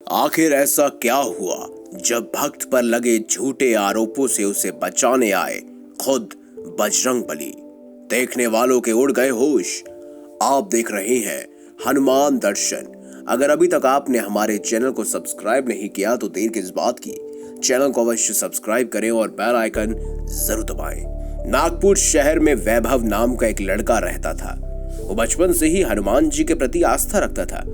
आखिर ऐसा क्या हुआ जब भक्त पर लगे झूठे आरोपों से उसे बचाने आए खुद बजरंगबली। देखने वालों के उड़ गए होश। आप देख रहे हैं हनुमान दर्शन। अगर अभी तक आपने हमारे चैनल को सब्सक्राइब नहीं किया तो देर किस बात की, चैनल को अवश्य सब्सक्राइब करें और बेल आइकन जरूर दबाएं। नागपुर शहर में वैभव नाम का एक लड़का रहता था। वो बचपन से ही हनुमान जी के प्रति आस्था रखता था।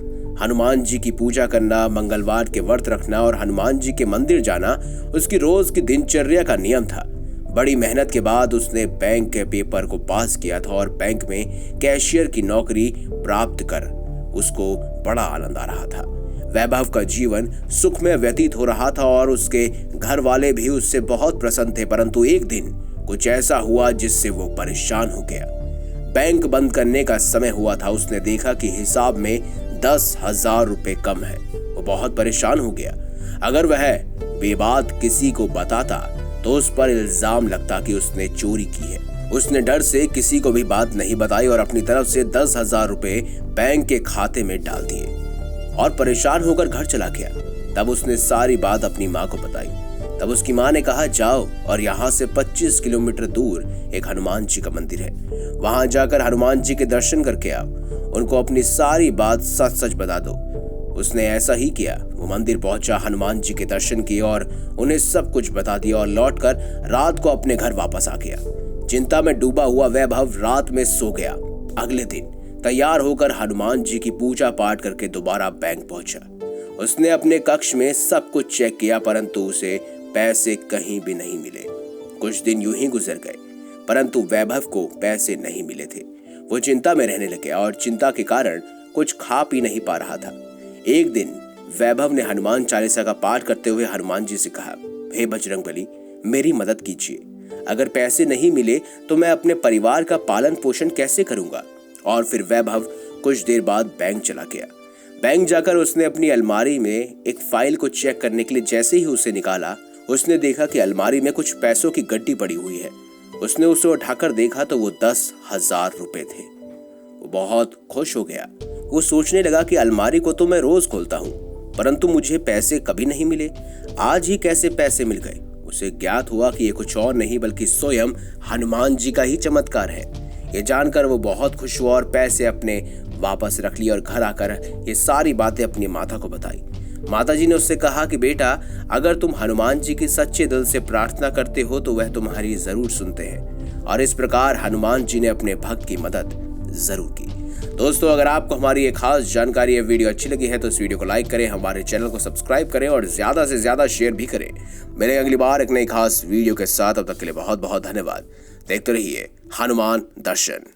हनुमान जी की पूजा करना, मंगलवार के व्रत रखना और हनुमान जी के मंदिर जाना उसकी रोज की दिनचर्या का नियम था। बड़ी मेहनत के बाद उसने बैंक के पेपर को पास किया था और बैंक में कैशियर की नौकरी प्राप्त कर उसको बड़ा आनंद आ रहा था। वैभव का जीवन सुख में व्यतीत हो रहा था और उसके घर वाले भी उससे बहुत प्रसन्न थे। परंतु एक दिन कुछ ऐसा हुआ जिससे वो परेशान हो गया। बैंक बंद करने का समय हुआ था। उसने देखा कि हिसाब में 10,000 रुपए कम है। वो बहुत परेशान हो गया। अगर वह बेबात किसी को बताता तो उस पर इल्जाम लगता कि उसने चोरी की है। उसने डर से किसी को भी बात नहीं बताई और अपनी तरफ से 10,000 रुपए बैंक के खाते में डाल दिए और परेशान होकर घर चला गया। तब उसने सारी बात अपनी माँ को बताई। तब उसकी माँ ने कहा, जाओ और यहाँ से 25 किलोमीटर दूर एक हनुमान जी का मंदिर है, वहां जाकर हनुमान जी के दर्शन करके आओ। उनको अपनी सारी बात सच सच बता दो। उसने ऐसा ही किया। वो मंदिर पहुंचा, हनुमान जी के दर्शन किए और उन्हें सब कुछ बता दिया और लौटकर रात को अपने घर वापस आ गया। चिंता में डूबा हुआ वैभव रात में सो गया। अगले दिन तैयार होकर हनुमान जी की पूजा पाठ करके दोबारा बैंक पहुंचा। उसने अपने कक्ष में सब कुछ चेक किया परंतु उसे पैसे कहीं भी नहीं मिले। कुछ दिन यूं ही गुजर गए परंतु वैभव को पैसे नहीं मिले थे। वो चिंता में रहने लगे और चिंता के कारण कुछ खा पी नहीं पा रहा था। एक दिन वैभव ने हनुमान चालीसा का पाठ करते हुए हनुमान जी से कहा, हे बजरंगबली, मेरी मदद कीजिए। अगर पैसे नहीं मिले तो मैं अपने परिवार का पालन पोषण कैसे करूंगा। और फिर वैभव कुछ देर बाद बैंक चला गया। बैंक जाकर उसने अपनी अलमारी में एक फाइल को चेक करने के लिए जैसे ही उसे निकाला, उसने देखा कि अलमारी में कुछ पैसों की गड्डी पड़ी हुई है। उसने उसे उठाकर देखा तो वो 10,000 रुपए थे। वो बहुत खुश हो गया। वो सोचने लगा कि अलमारी को तो मैं रोज खोलता हूँ परंतु मुझे पैसे कभी नहीं मिले। आज ही कैसे पैसे मिल गए। उसे ज्ञात हुआ कि ये कुछ और नहीं बल्कि स्वयं हनुमान जी का ही चमत्कार है। ये जानकर वो बहुत खुश हुआ और पैसे अपने वापस रख लिए और घर आकर ये सारी बातें अपनी माता को बताई। माता जी ने उससे कहा कि बेटा, अगर तुम हनुमान जी की सच्चे दिल से प्रार्थना करते हो तो वह तुम्हारी जरूर सुनते हैं। और इस प्रकार हनुमान जी ने अपने भक्त की मदद जरूर की। दोस्तों, अगर आपको हमारी ये खास जानकारी या वीडियो अच्छी लगी है तो इस वीडियो को लाइक करें, हमारे चैनल को सब्सक्राइब करें और ज्यादा से ज्यादा शेयर भी करें। मिलेंगे अगली बार एक नई खास वीडियो के साथ। अब तक के लिए बहुत बहुत धन्यवाद। देखते रहिए हनुमान दर्शन।